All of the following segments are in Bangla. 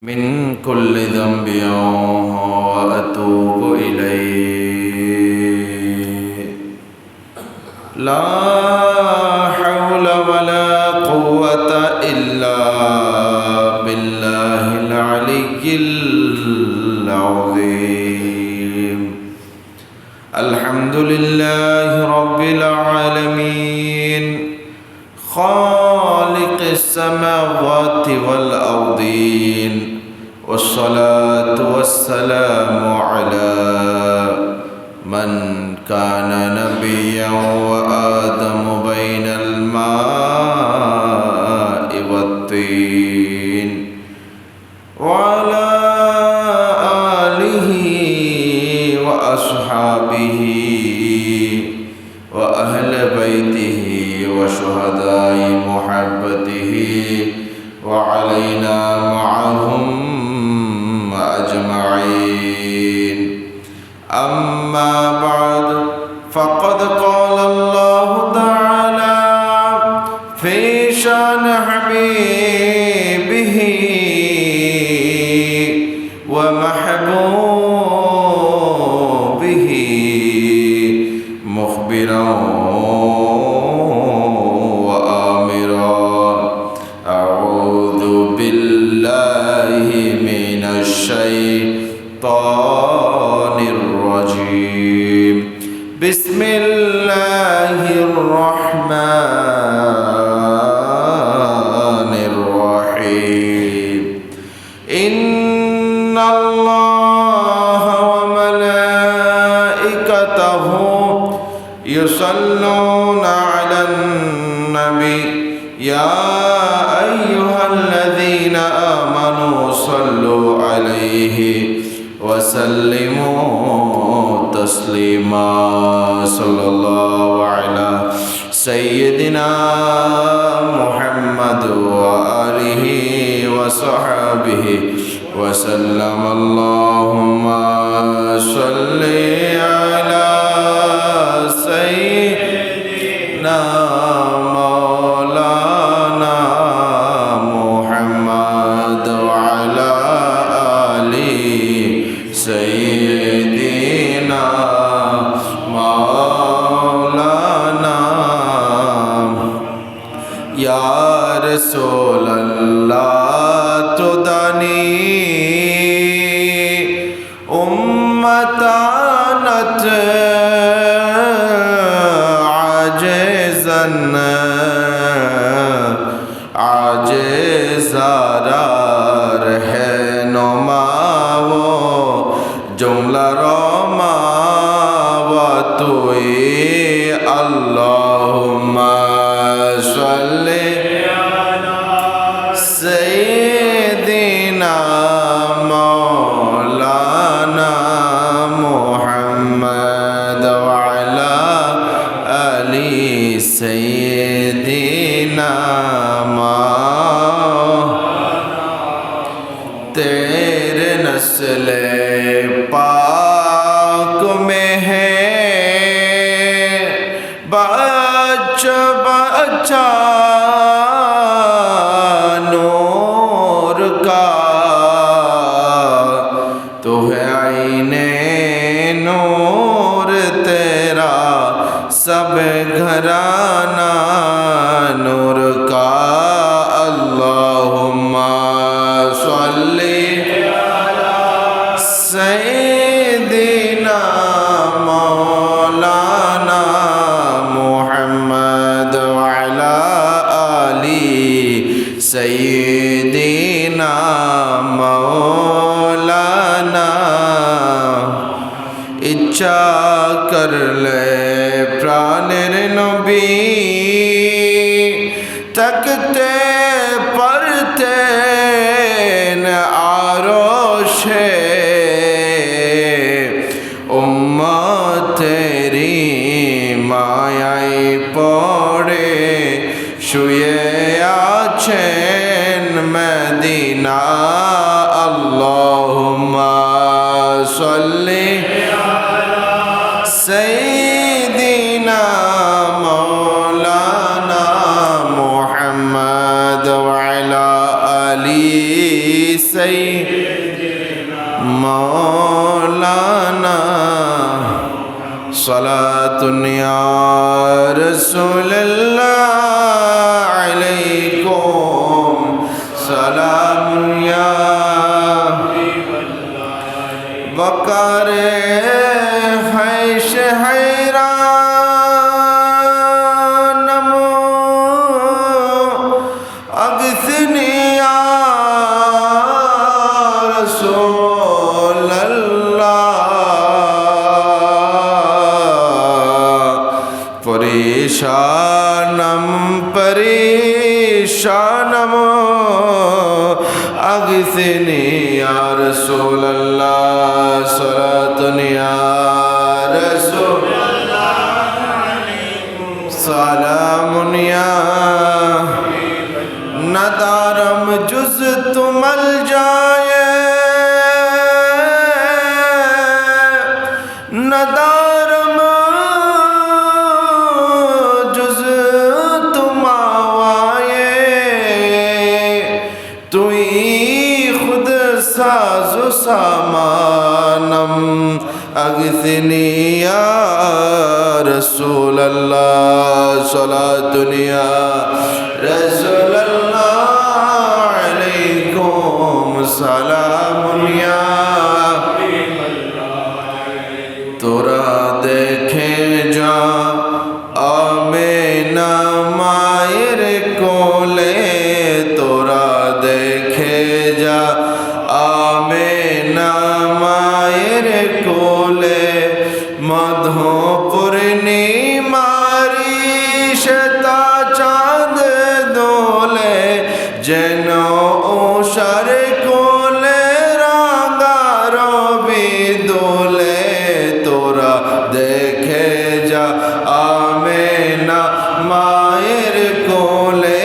من كل ذنب وأتوب إليه لا حول ولا قوة إلا بالله العلي العظيم الحمد لله رب العالمين خالق السماوات والأرضين والصلاة والسلام على من كان نبيا وآدم بين الماء والطين وعلى آله وأصحابه وأهل بيته وشهداء محبته وعلينا معهم أجمعين أما بعد فقد قال الله تعالى في شان حبيبه ومحبوبه مخبرا الشيطان الرجيم بسم الله الرحمن الرحيم إن الله وملائكته يصلون على النبي يا أيها الذين آمنوا صلوا عليه وسلموا تسليما صلى الله على سيدنا محمد وآله وصحبه وسلم اللهم صل على سيدنا مولانا محمد وعلى سيدنا مولانا يا رسول الله تدني أمتانت عاجزا रहनुमा वो जुमला रोमा व तुई अल्लाहुम्मा सल्ली अला सय्यिदिना मौलाना मुहम्मद व अला आलि सय्यिदिना तेरे नस्ले पाक में है बच्चा बच्चा नूर का तो है आईने नूर तेरा सब घराना नूर का अल्लाहुम्मा सल्ली सय्यिदिना मौलाना मुहम्मद व अला आलि सय्यिदिना मौलाना इच्छा कर ले प्राणेर नबी तकते पढ़ते आरोशे तेरी मायाई पड़े शुए आछेन मदीना अल्लाहुम्मा सल्ली अला सय्यिदिना मौलाना मुहम्मद व अला आलि सय्यिदिना مولانا صلاة يا رسول الله عليكم سلام يا بكر حيش حيران نمو أغثني يا رسول الله परेशानम परेशानम अगसिनी या रसूल अल्लाह सलातुन या रसूल सलामुन या नदारम जुज तुमल जाए नदारम साज़ो सामानम अगसिनी या रसूल अल्लाह सलातुन या रसूल अल्लाह अलैकुम सलामुन या तोरा देखे जा आमेना मायर कोले तोरा देखे जा आमेना मायर कोले मधो पूर्णिमारी शता चाँद दोले जेनो ओशर कोले रांगारो भी दोले तोरा देखे जा आमेना मायर कोले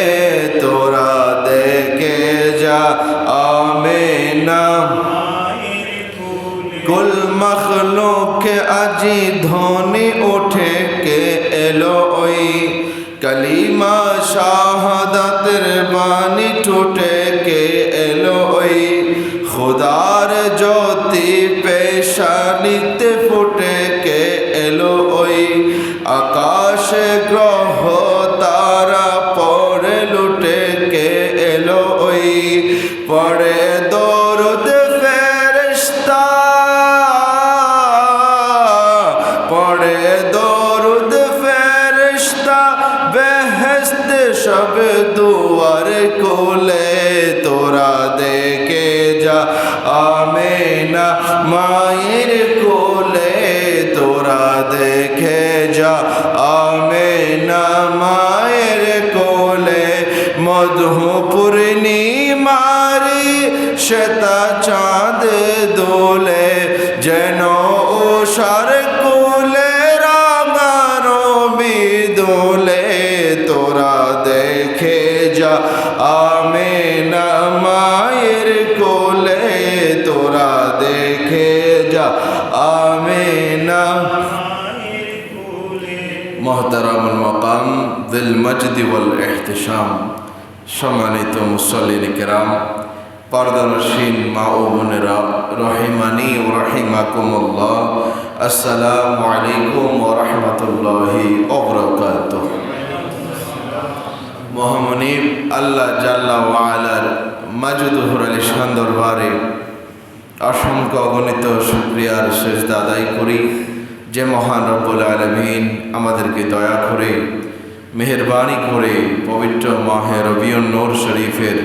तोरा देखे जा आमेना कुल मखलूक अजी धोनी उठे के एलो ओई कलीमा शाहादतर बानी टूटे के एलो ओई खुदार ज्योति पेशानित फुटे के एलो ओई आकाश ग्रह तारा पड़े लुटे के एलो ओई पड़े दौरद फेरिश्ता पड़े दौरद फेरिश्ता बेहस्त शब दुआर कोले तोरा देके जा आमेना मायर कोले तोरा देखे जा आमेना मायर कोले मधु पूर्णिमारी शता चाँद दोले जनो ओशर कोले रागारो भी दोले तोरा देखे जा आमेना मायर कोले तोरा देखे जा आमेना मोहतरमुल मकाम दिल मजद वल एहतिशाम सम्मानित मुसल्लिन किराम पर्दानशीन मा ও বোনেরা রহিমানি ও রাহিমাকুমুল্লাহ আসসালামু আলাইকুম ওয়া রাহমাতুল্লাহি ওয়া বারাকাতুহু মহামনিব আল্লাহ জাল্লা ওয়া আলার মাজদুহুর আলিশান দরবারে অসংখ্য অগণিত শুকরিয়ার সেজদা আদায় করি যে মহান রব্বুল আলামিন আমাদেরকে দয়া করে মেহেরবানি করে পবিত্র মাহে রবিউন নূর শরীফের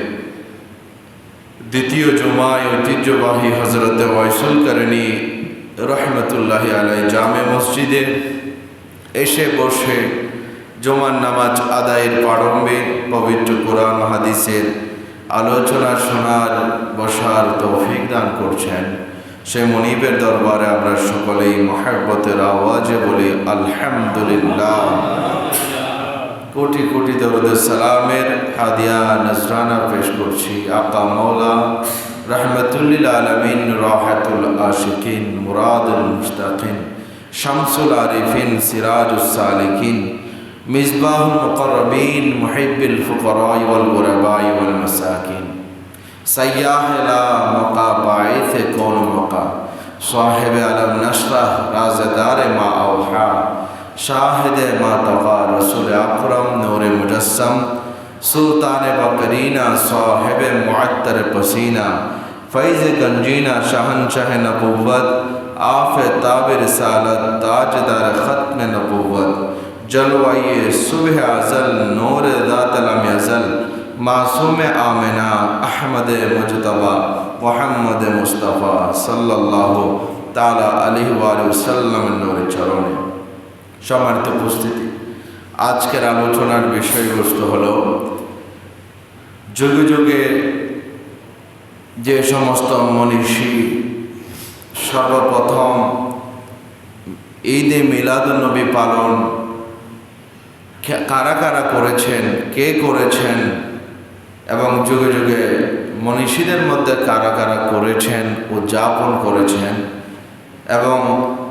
দ্বিতীয় জুমায় ঐতিহ্যবাহী হযরত ওয়াইসুল কারনী রহমতুল্লাহি আলাইহি জামে মসজিদে এসে বসে জুমার নামাজ আদায়ের প্রারম্ভে পবিত্র কোরআন ও হাদিসের আলোচনা শোনার বসার তৌফিক দান করছেন সেই মনিবের দরবারে আমরা সকলেই মহব্বতের আওয়াজে বলি আলহামদুলিল্লাহ। কোটি কোটি দরুদ সালামের হাদিয়া নজরানা পেশ করছি আকা মৌলা রহমতুল্লিল আলমিন রাহাতুল আশিকিন মুরাদুল মুশতাকিন শামসুল আরিফিন সিরাজুস সালিকিন মিসবাহুল মুকররবিন মুহিব্বিল ফুকরাই ওয়াল গুরাবাই ওয়াল মাসাকিন सयाह ला मौका बाइथ कौन मौका साहिब अलम नशरह राज़दार मा औहा शाहिद मा तवा रसूल अकरम नूर मुजस्सम सुल्तान बकरीना साहिब मुअत्तर पसीना फैज़ गंजीना शहनशाह नबुव्वत आफ़ताब रिसालत ताजदार ख़त्म नबुव्वत जलवाए सुबह अज़ल नूर ज़ात लम यज़ल मासूम आमिना अहमद मुजतबा मुहम्मद मुस्तफ़ा सल्लल्लाहु ताला अलैहि वसल्लम नूर चरणे। सम्मानित उपस्थिति, आजकेर आलोचनार विषयबस्तु हलो जुगे जुगे जे समस्त मनीषी सर्वप्रथम ईदे मिलादुन्नबी पालन कारा कारा करेছেন, কে করেছেন এবং যুগে যুগে মনীষীদের মধ্যে কারা কারা করেছেন উদযাপন করেছেন এবং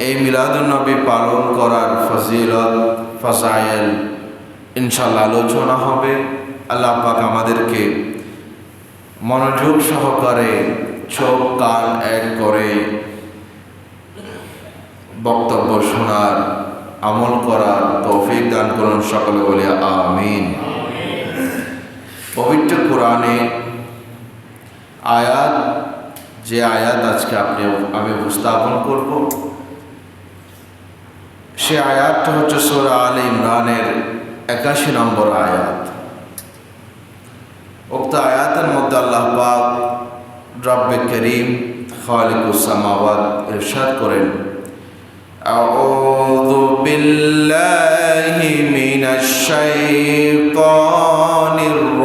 এই মিলাদুন্নবী পালন করার ফজিলত ফাজাইল ইনশাআল্লাহ আলোচনা হবে। আল্লাহ পাক আমাদেরকে মনোযোগ সহকারে চোখ কান এক করে বক্তব্য শোনার আমল করার তৌফিক দান করুন, সকলে বলি আমিন। পবিত্র কোরআনে আয়াত, যে আয়াত আজকে আমি উপস্থাপন করব, সে আয়াতটা হচ্ছে সূরা আলে ইমরানের ৮১ নম্বর আয়াত। উক্ত আয়াতের মধ্যে আল্লাহ পাক রব্বে করিম খালিকুস সামাওয়াত ইরশাদ করেন, আউযু বিল্লাহি মিনাশ শাইতানির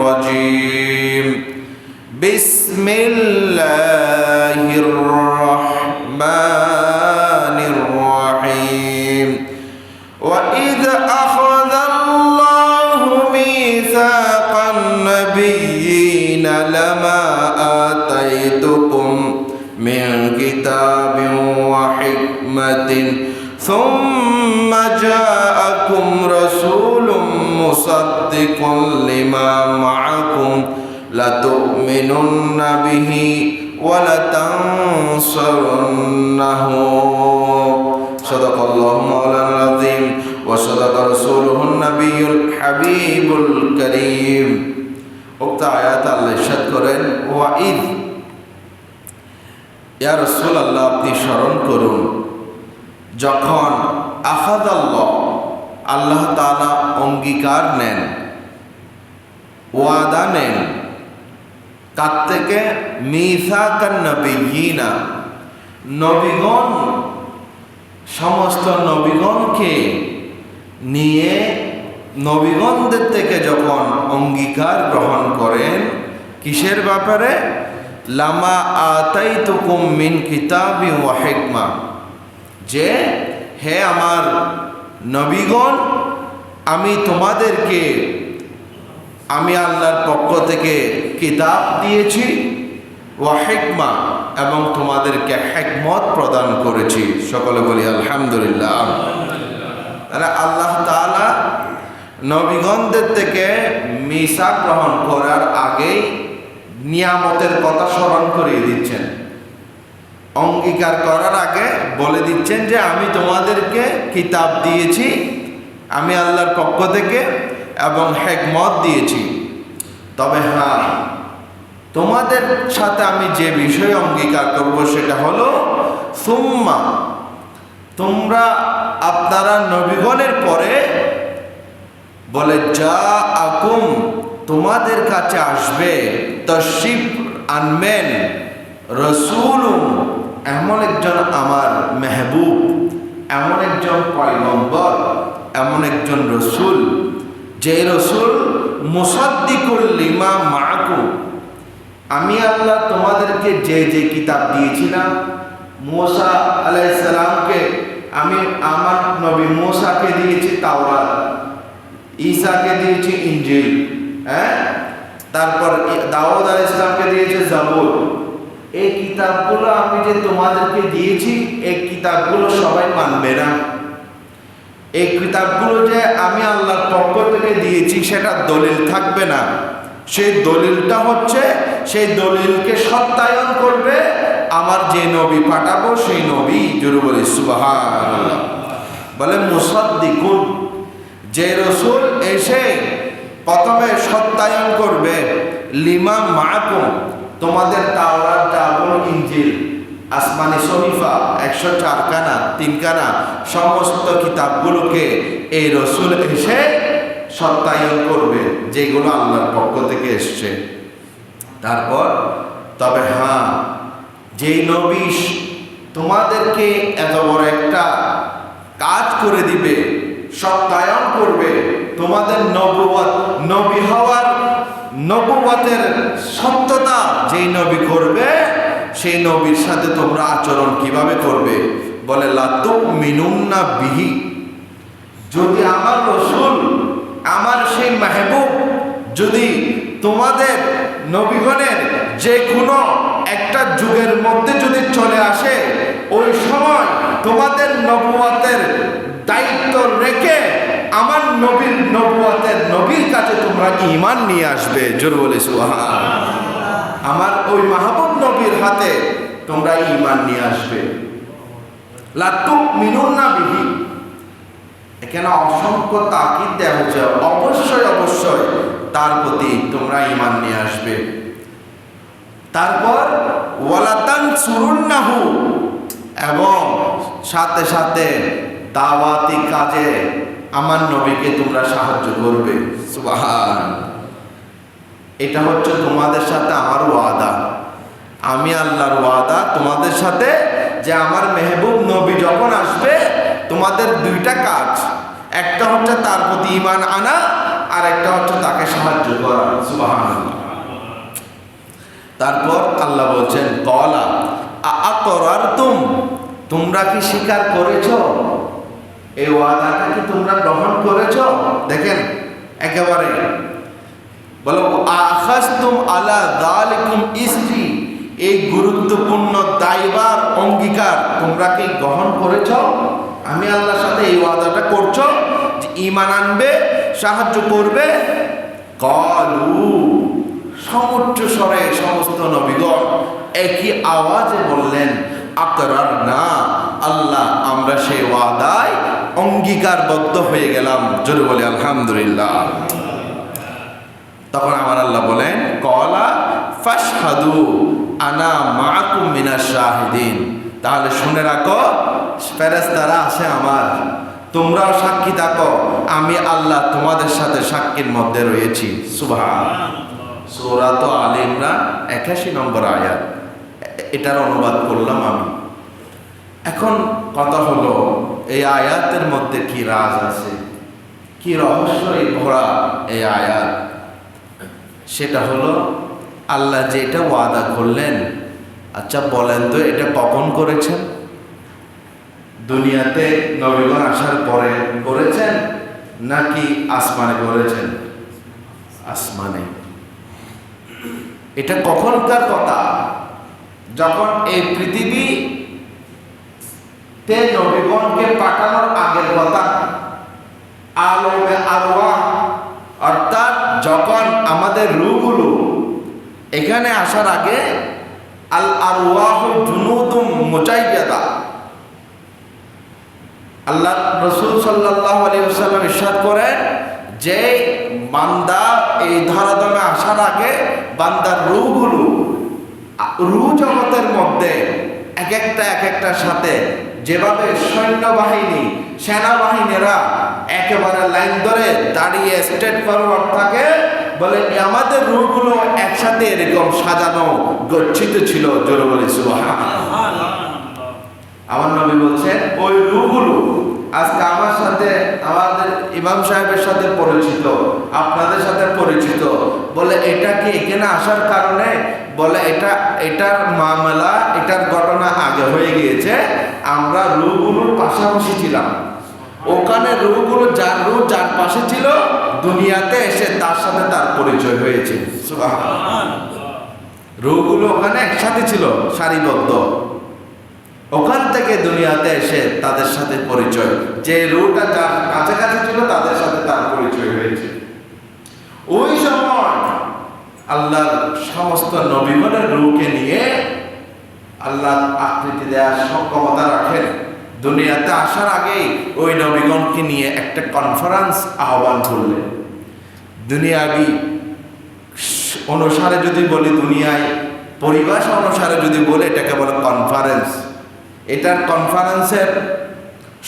রাজীম বিসমিল্লাহির রহমানির রহিম ওয়া ইয আখাযাল্লাহু মিসাকান নাবিয়্যিনা লামা আতাইতুকুম মিন কিতাবিন ওয়া হিকমাতিন সুম্মা জাআকুম রাসূলুম মুসাদ্দিকুন লিমা মাআকুম লাতু'মিনুন্না বিহি ওয়া লাতানসুরুন্নাহু সাদাকাল্লাহু মাওলানা আযীম ওয়া সাদাকা রাসূলুহুন নাবিয়্যুল হাবিবুল কারীম। উক্ত আয়াত আল্লাহ ইরশাদ করেন, ওয়া ইয, ইয়া রাসূলুল্লাহ আপনি স্মরণ করুন যখন আখাযাল্লাহ আল্লাহ তাআলা অঙ্গীকার নেন, ওয়াদা নেন, কার থেকে? মিসাকান নাবিয়্যিনা, নবীগণ, সমস্ত নবীগণকে নিয়ে নবীগণদের থেকে যখন অঙ্গীকার গ্রহণ করেন, কিসের ব্যাপারে? লামা আতাইতুকুম মিন কিতাবি ওয়া হিকমা, যে হে আমার নবীগণ, আমি তোমাদেরকে আমি আল্লাহর পক্ষ থেকে কিতাব দিয়েছি, ওয়া হিকমা, এবং তোমাদেরকে হিকমত প্রদান করেছি। সকলে বলি আলহামদুলিল্লাহ। তাহলে আল্লাহ তাআলা নবীগণদের থেকে মিসাক গ্রহণ করার আগেই নিয়ামতের কথা স্মরণ করিয়ে দিচ্ছেন। অঙ্গীকার করার আগে বলে দিচ্ছেন যে আমি তোমাদেরকে কিতাব দিয়েছি আমি আল্লাহর পক্ষ থেকে এবং হিকমত দিয়েছি। তবে হ্যাঁ, তোমাদের সাথে আমি যে বিষয়ে অঙ্গীকার করব সেটা হলো সুম্মা, তোমরা আপনারা নবীগণের পরে বলে যা আকুম, তোমাদের কাছে আসবে, তশরিফ আনবেন, রসুলুম, এমন একজন আমার মেহবুব, এমন একজন পয়গম্বর, এমন একজন রসুল, যে রসুল মুসাদ্দিকুল লিমা মাআকুম, আমি আল্লাহ তোমাদেরকে যে যে কিতাব দিয়েছিলাম, মূসা আলাইহিস সালামকে আমি আমার নবী মূসাকে দিয়েছি তাওরাত, ঈসাকে দিয়েছি ইনজিল, তারপর দাউদ আলাইহিস সালামকে দিয়েছি জাবুর। এই কিতাবগুলো আমি যে তোমাদেরকে দিয়েছি, এই কিতাবগুলো সবাই মানবে না। এই কিতাবগুলো যে আমি আল্লাহর পক্ষ থেকে দিয়েছি সেটা দলিল থাকবে না, সেই দলিলটা হচ্ছে, সেই দলিলকে সত্যায়ন করবে আমার যে নবী পাঠাবো সেই নবী। জোরে বলি সুবহানাল্লাহ। বলে মুসাদ্দিকুন, যে রসুল এসে প্রথমে সত্যায়ন করবে লিমা মাকুম, তোমাদের তাওরাত, জাবুর, ইনজিল, আসমানি সহিফা 104 খানা 3 খানা সমস্ত কিতাবগুলোকে এই রসুল এসে সত্যায়ন করবে যেগুলো আল্লাহর পক্ষ থেকে এসছে। তারপর তবে হ্যাঁ, যেই নবী তোমাদেরকে এত বড় একটা কাজ করে দিবে, সত্যায়ন করবে তোমাদের নবুয়ত, নবী হওয়ার নবুয়তের সত্যতা যেই নবী করবে, সেই নবীর সাথে তোমরা আচরণ কিভাবে করবে? বলে লা তুমিনুন্না বিহি, যদি আমার রসুল, আমার সেই মাহবুব যদি তোমাদের নবীগণের যে কোনো একটা যুগের মধ্যে যদি চলে আসে, ওই সময় তোমাদের নবুয়তের দায়িত্ব রেখে আমার নবীর নবুয়তের নবীর কাছে তোমরা ঈমান নিয়ে আসবে। জোর বলে সুবহানাল্লাহ। আমার ওই মাহবুব নবীর হাতে তোমরা ঈমান নিয়ে আসবে। লা তুমিনুন্না বিহি, এখানে অসংখ্য তাকিদ দেওয়া হচ্ছে, অবশ্যই অবশ্যই তার প্রতি তোমরা ঈমান নিয়ে আসবে। তারপর ওয়ালা তানসুরুন্নাহু, এবং সাথে সাথে দাওয়াতি কাজে আমার নবীকে তোমরা সাহায্য করবে। সুবহানাল্লাহ। এটা হচ্ছে তোমাদের সাথে আমার ওয়াদা, আমি আল্লাহর ওয়াদা তোমাদের সাথে, যে আমার মেহবুব নবী যখন আসবে তোমাদের দুইটা কাজ, একটা হচ্ছে তার প্রতি ঈমান আনা, আর একটা হচ্ছে তাকে সাহায্য করা। সুবহানাল্লাহ। তারপর আল্লাহ বলছেন ক্বালা আআকরারতুম, তোমরা কি স্বীকার করেছো? এই ওয়াদাটা কি তোমরা গ্রহণ করেছো? দেখেন একেবারে বলো আখাযতুম আলা যালিকুম ইসরি, এই গুরুত্বপূর্ণ দায়ভার অঙ্গীকার তোমরা কি গ্রহণ করেছো? আমি আল্লাহর সাথে এই ওয়াদাটা করছো যে ঈমান আনবে, সাহায্য করবে। ক্বালু, সমুচ্চ স্বরে সমস্ত নবীগণ একই আওয়াজে বললেন আকরারনা, আল্লাহ আমরা সেই ওয়াদায় অঙ্গীকারবদ্ধ হয়ে গেলাম। জোরে বলে আলহামদুলিল্লাহ। তখন আমার আল্লাহ বলেন ক্বালা ফাশহাদু আনা মাআকুম মিনাশ শাহিদিন, তাহলে শুনে রাখো ফেরেশতারা আছে আমার, তোমরাও সাক্ষী থাকো, আমি আল্লাহ তোমাদের সাথে সাক্ষীর মধ্যে রয়েছি। সুবহানাল্লাহ। সূরা আলে ইমরান 81 নম্বর আয়াত, এটার অনুবাদ করলাম আমি। এখন কথা হলো এই আয়াতের মধ্যে কি রাজ আছে, কি রহস্যই ভরা এই আয়াত? সেটা হলো আল্লাহ যে এটা ওয়াদা করলেন, আচ্ছা বলেন তো এটা কখন করেছেন? দুনিয়াতে নবীগণ আসার পরে করেছেন নাকি আসমানে করেছেন? আসমানে। এটা কখনকার কথা? যখন এই পৃথিবীতে নবীগণকে পাঠানোর আগের কথা। আলমে আরওয়াহ, অর্থাৎ যখন আমাদের রূহগুলো এখানে আসার আগে, আল আরওয়াহ জুনুদুম মুজাইয়াদা, আল্লাহ রাসূল সাল্লাল্লাহু আলাইহি ওয়াসাল্লাম ইরশাদ করেন যে বান্দা এই ধরাধামে আসার আগে বান্দার রূহগুলো, রূহ জগতের মধ্যে এক একটার সাথে যেভাবে সৈন্যবাহিনী, সেনাবাহিনীরা একেবারে লাইন ধরে দাঁড়িয়ে স্ট্রেট ফরওয়ার্ড থাকে, বলে আমাদের রূহগুলো একসাথে এরকম সাজানো গচ্ছিত ছিল। জোরে বলে সুবহানাল্লাহ। আমার নবী বলছেন ওই রূহগুলো আজকে আমার সাথে, আমাদের ইমাম সাহেবের সাথে পরিচিত, আপনাদের সাথে পরিচিত। বলে এটা কি এখানে আসার কারণে? বলে এটার মামলা, এটার ঘটনা আগে হয়ে গিয়েছে, আমরা রূহগুলোর পাশাপাশি ছিলাম। ওখানে রূহগুলো যার পাশে ছিল, দুনিয়াতে এসে তার সাথে তার পরিচয় হয়েছে। সুবহানাল্লাহ। রূহগুলো ওখানে একসাথে ছিল সারিবদ্ধ, ওখান থেকে দুনিয়াতে এসে তাদের সাথে পরিচয়, যে রূহটা যার কাছাকাছি ছিল তাদের সাথে তার পরিচয় হয়েছে। ওই সময় আল্লাহর সমস্ত নবীগণের রূহকে নিয়ে আল্লাহ আকৃতি দেওয়ার ক্ষমতা রাখেন। দুনিয়াতে আসার আগেই ওই নবীগণকে নিয়ে একটা কনফারেন্স আহ্বান করলেন। দুনিয়াবি অনুসারে যদি বলি, দুনিয়ায় পরিভাষা অনুসারে যদি বলে, এটাকে বলে কনফারেন্স। এটার কনফারেন্সের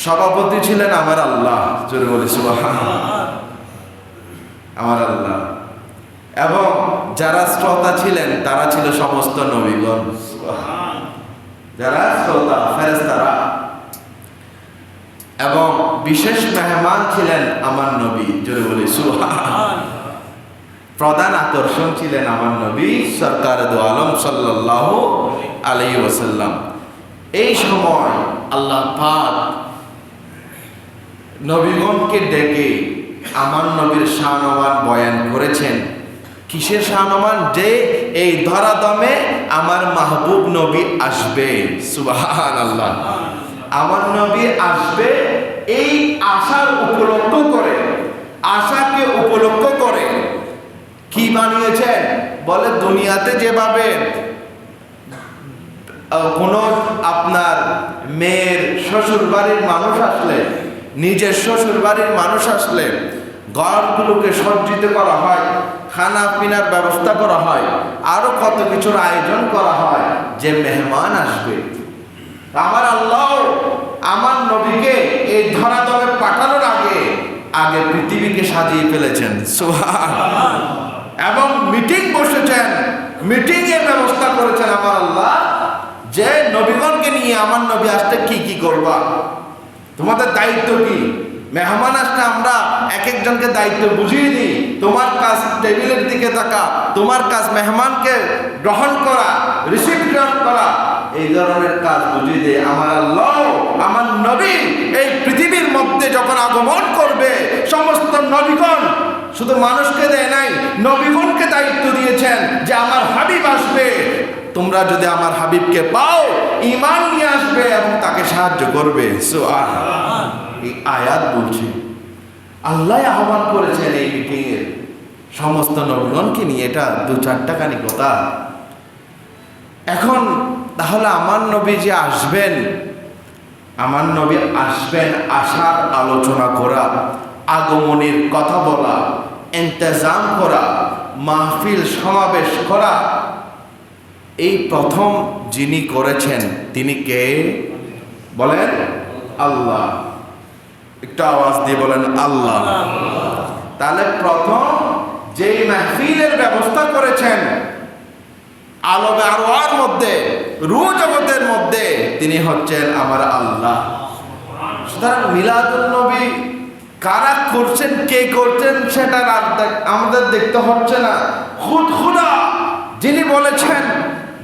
সভাপতি ছিলেন আমার আল্লাহ, জোরে বলি সুবহানাল্লাহ, আমার আল্লাহ। এবং যারা শ্রোতা ছিলেন তারা ছিল সমস্ত নবীগণ, যারা শ্রোতা ফেরেশতারা। এবং বিশেষ মেহমান ছিলেন আমার নবী, জোরে বলি সুবহানাল্লাহ। প্রধান আকর্ষণ ছিলেন আমার নবী সরকার দু আলম সাল্লাল্লাহু আলাইহি ওয়াসাল্লাম। এই সময় আল্লাহ পাক নবীগণকে ডেকে আমার নবীর শানওয়ান বয়ান করেছেন। কিসের শানওয়ান? যে এই ধরাধামে আমার মাহবুব নবী আসবে, সুবহানাল্লাহ। আমার নবী আসবে, এই আশার উপলক্ষ করে, আশাকে উপলক্ষ করে কি বানিয়েছেন? বলে দুনিয়াতে যেভাবে কোনো আপনার মেয়ের শ্বশুর বাড়ির মানুষ আসলে, নিজের শ্বশুর বাড়ির মানুষ আসলে ঘরগুলোকে সজ্জিত করা হয়, খানা পিনার ব্যবস্থা করা হয়, আরো কত কিছুর আয়োজন করা হয় যে মেহমান আসবে। আমার আল্লাহ আমার নবীকে এই ধরাধামে পাঠানোর আগে পৃথিবীকে সাজিয়ে ফেলেছেন, সুবহানাল্লাহ। এবং মিটিং বসেছেন, মিটিং এর ব্যবস্থা করেছেন আমার আল্লাহ, যে নবীগণকে নিয়ে আমার নবী আসতে কি কি করবা, তোমাদের দায়িত্ব কি। মেহমান আসলে আমরা এক একজনকে দায়িত্ব বুঝিয়ে দিই। তোমার কাজ টেবিলের দিকে তাকা, তোমার কাজ মেহমানকে গ্রহণ করা, রিসিপশন করা, এই ধরনের কাজ বুঝিয়ে দেয় আমার আল্লাহ। আমার নবী এই পৃথিবীর মধ্যে যখন আগমন করবে, সমস্ত নবীগণ শুধু মানুষকে দেয় নাই, নবীগণকে দায়িত্ব দিয়েছেন যে আমার হাবিব আসবে, তোমরা যদি আমার হাবিবকে পাও ঈমান নিয়ে আসবে এবং তাকে সাহায্য করবে। সুবহানাল্লাহ। এই আয়াত বলছি আল্লাহ আহ্বান করেছেন এই মিটিংয়ে সমস্ত নবীগণকে নিয়ে। এটা 2-4টা খানি কথা। এখন তাহলে আমার নবী যে আসবেন, আমার নবী আসবেন, আসার আলোচনা করা, আগমনের কথা বলা, ইন্তজাম করা, মাহফিল সমাবেশ করা, এই প্রথম যিনি করেছেন তিনি কে? বলেন আল্লাহ। একটু আওয়াজ দিয়ে বলেন আল্লাহ। তাহলে প্রথম যেই মাহফিলের ব্যবস্থা করেছেন আলমে আরওয়ার মধ্যে, রূহ জগতের মধ্যে, তিনি হচ্ছেন আমার আল্লাহ। সুতরাং মিলাদুন নবী কারা করছেন, কে করছেন, সেটা আমাদের দেখতে হচ্ছে না। খুদ খুদা যিনি বলেছেন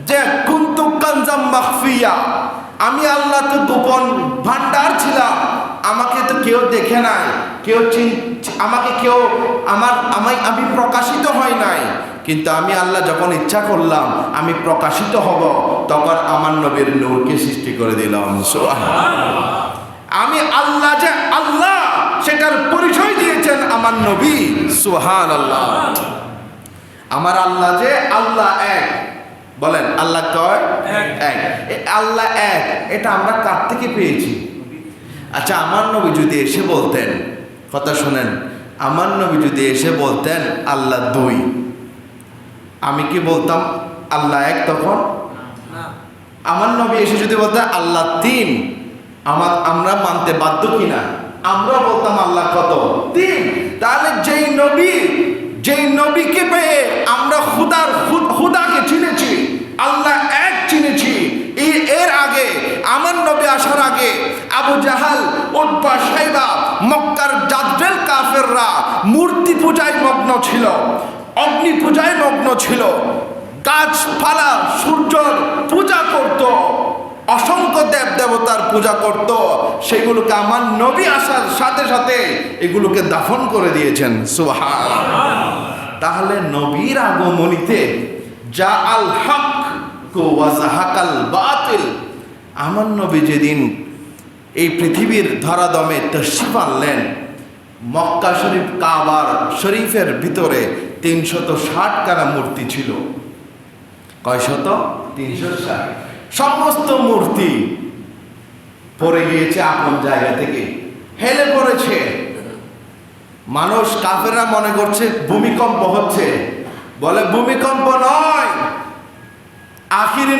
যে কুনতু কানজাম মাখফিয়া, আমি আল্লাহ তো গোপন ভান্ডার ছিলাম, আমাকে তো কেউ দেখে নাই, আমাকে কেউ আমি প্রকাশিত হয় নাই, কিন্তু আমি আল্লাহ যখন ইচ্ছা করলাম আমি প্রকাশিত হব, তখন আমার নবীর নূরকে সৃষ্টি করে দিলাম। সুবহানাল্লাহ। আমি আল্লাহ যে আল্লাহ সেটার পরিচয় দিয়েছেন আমার নবী। সুবহানাল্লাহ। আমার আল্লাহ যে আল্লাহ এক, বলেন আল্লাহ কয় এক। আল্লাহ এক, এটা আমরা কার থেকে পেয়েছি? আচ্ছা, আমার নবী যদি এসে বলতেন, কথা শোনেন, আমার নবী যদি এসে বলতেন আল্লাহ দুই, আমি কি বলতাম আল্লাহ এক? তখন আমার নবী এসে যদি বলতেন আল্লাহ তিন, আমরা মানতে বাধ্য কিনা? আমরা বলতাম আল্লাহ কত? তিন। তাহলে যেই নবীকে পেয়ে আমরা খুদাকে চিনেছি, আল্লাহ এক চিনেছি, এর আগে আমার নবী আসার আগে আবু জাহাল, উতবা, শাইবা, মক্কার জাদরেল কাফেররা মূর্তি পূজায় মগ্ন ছিল, অগ্নি পূজায় মগ্ন ছিল, গাছপালা সূর্যর পূজা করত, অসংখ্য দেব দেবতার পূজা করত। সেগুলোকে আমার নবী আসার সাথে সাথে এগুলোকে দাফন করে দিয়েছেন। সুবহানাল্লাহ। তাহলে নবীর আগমনীতে যা আল হক ওয়া যাহাকাল বাতিল, আমার নবী যেদিন এই পৃথিবীর ধরাধামে তশরিফ আনলেন, মক্কা শরীফ কাবার শরীফের ভিতরে 360 খানা মূর্তি ছিল। কয়শত? 360। সমস্ত মূর্তি পড়ে গিয়েছে আপন জায়গা থেকে, হেলে পড়েছে। মানুষ কাফেররা মনে করছে ভূমিকম্প হচ্ছে, বলে ভূমিকম্প নয়, আখিরি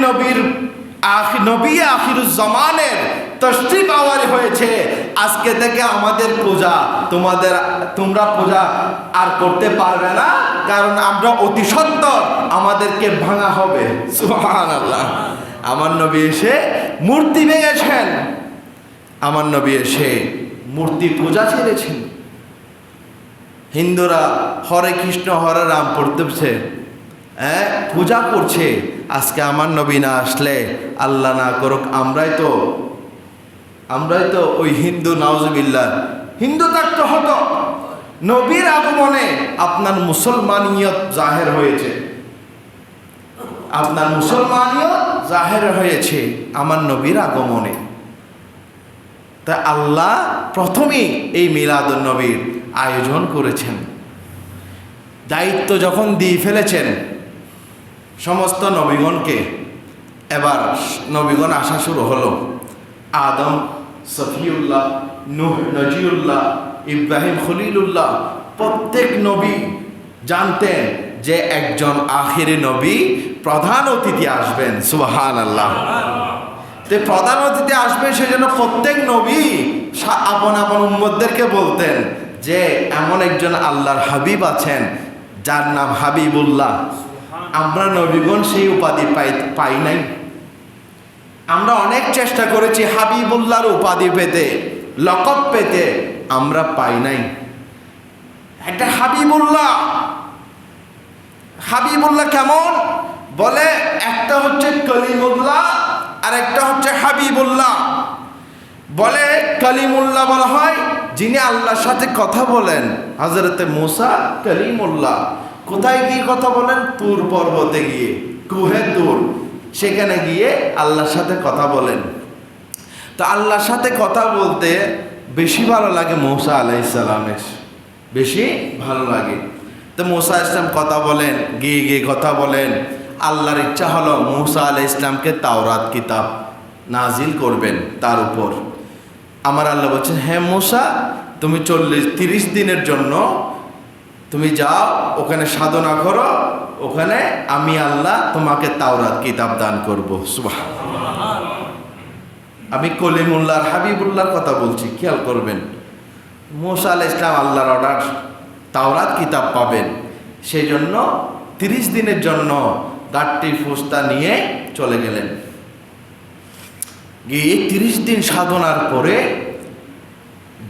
নবী আখিরুজ জামানের তশরিফ আওয়ারি হয়েছে। আজকে থেকে আমাদের পূজা তোমরা পূজা আর করতে পারবে না, কারণ আমরা অতি সত্বর আমাদেরকে ভাঙা হবে। সুবহানাল্লাহ। আমার নবী এসে মূর্তি ভেঙেছেন, আমার নবী এসে মূর্তি পূজা ছেড়েছেন। হিন্দুরা হরে কৃষ্ণ হরে রাম পড়তেছে, পূজা করছে। আজকে আমার নবী না আসলে, আল্লাহ না করুক, আমরাই তো ওই হিন্দু, নাউজুবিল্লাহ। হিন্দু থাকতে হতো, নবীর আগমনে আপনার মুসলমানিয়ত জাহের হয়েছে, আপনার মুসলমানিয়ত জাহের হয়েছে আমার নবীর আগমনে। তা আল্লাহ প্রথমেই এই মিলাদুন নবীর আয়োজন করেছেন। দায়িত্ব যখন দিয়ে ফেলেছেন সমস্ত নবীগণকে, এবার নবীগণ আসা শুরু হলো। আদম, সফিউল্লাহ, নূহ, নজিউল্লাহ, ইব্রাহিম খলিলুল্লাহ, প্রত্যেক নবী জানতেন যে একজন আখিরি নবী প্রধান অতিথি আসবেন। সুবহানাল্লাহ। তে প্রধান অতিথি আসবেন, সেজন্য প্রত্যেক নবী আপন আপন উম্মতদেরকে বলতেন যে এমন একজন আল্লাহর হাবিব আছেন যার নাম হাবিবুল্লাহ। আমরা নবীগণ সেই উপাধি পাই নাই। আমরা অনেক চেষ্টা করেছি হাবিবুল্লাহর উপাধি পেতে, লকব পেতে, আমরা পাই নাই। একটা হাবিবুল্লাহ কেমন বলে, একটা হচ্ছে কলিমুল্লাহ আর একটা হচ্ছে হাবিবুল্লাহ। বলে কলিমুল্লাহ বলা হয় যিনি আল্লাহর সাথে কথা বলেন। হযরতে মূসা কলিমুল্লাহ কোথায় গিয়ে কথা বলেন? তুর পর্বতে গিয়ে, কুহে তুর, সেখানে গিয়ে আল্লাহর সাথে কথা বলেন। তো আল্লাহর সাথে কথা বলতে বেশি ভালো লাগে মূসা আলাইহিস সালামের, বেশি ভালো লাগে। তো মূসা আলাইহিস সালাম কথা বলেন, গিয়ে কথা বলেন। আল্লাহর ইচ্ছা হলো মূসা আলাইহিস সালামকে তাওরাত কিতাব নাজিল করবেন তার উপর। আমার আল্লাহ বলছেন, হ্যাঁ মূসা, তুমি 30 দিনের জন্য তুমি যাও, ওখানে সাধনা করো, ওখানে আমি আল্লাহ তোমাকে তাওরাত কিতাব দান করবো। সুবহানাল্লাহ। আমি কলিমুল্লাহর হাবিবুল্লাহর কথা বলছি, খেয়াল করবেন। মূসা আলাইহিস সালাম আল্লাহর অর্ডার তাওরাত কিতাব পাবেন, সেই জন্য 30 দিনের জন্য গাট্টি ফুস্তা নিয়ে চলে গেলেন। গিয়ে 30 দিন সাধনার পরে